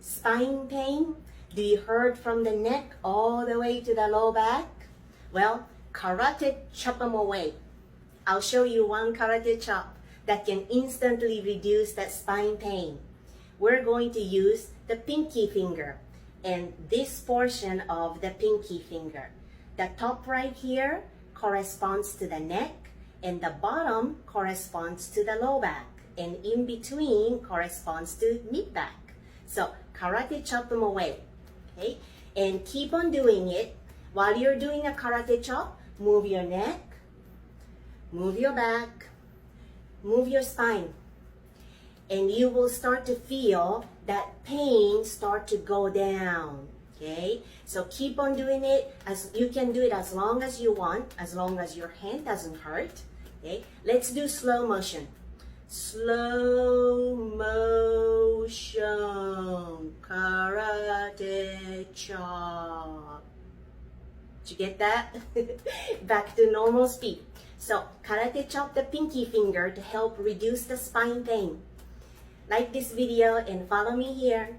spine pain? Do you hurt from the neck all the way to the low back? Well, karate chop them away. I'll show you one karate chop that can instantly reduce that spine pain. We're going to use the pinky finger and this portion of the pinky finger. The top right here corresponds to the neck and the bottom corresponds to the low back and in between corresponds to mid back. So karate chop them away, okay? And keep on doing it. While you're doing a karate chop, move your neck, move your back, move your spine. And you will start to feel that pain start to go down, okay? So keep on doing it. As you can do it as long as you want, as long as your hand doesn't hurt, okay? Let's do slow motion. Slow motion, karate chop. Did you get that? Back to normal speed. So karate chop the pinky finger to help reduce the spine pain. Like this video and follow me here.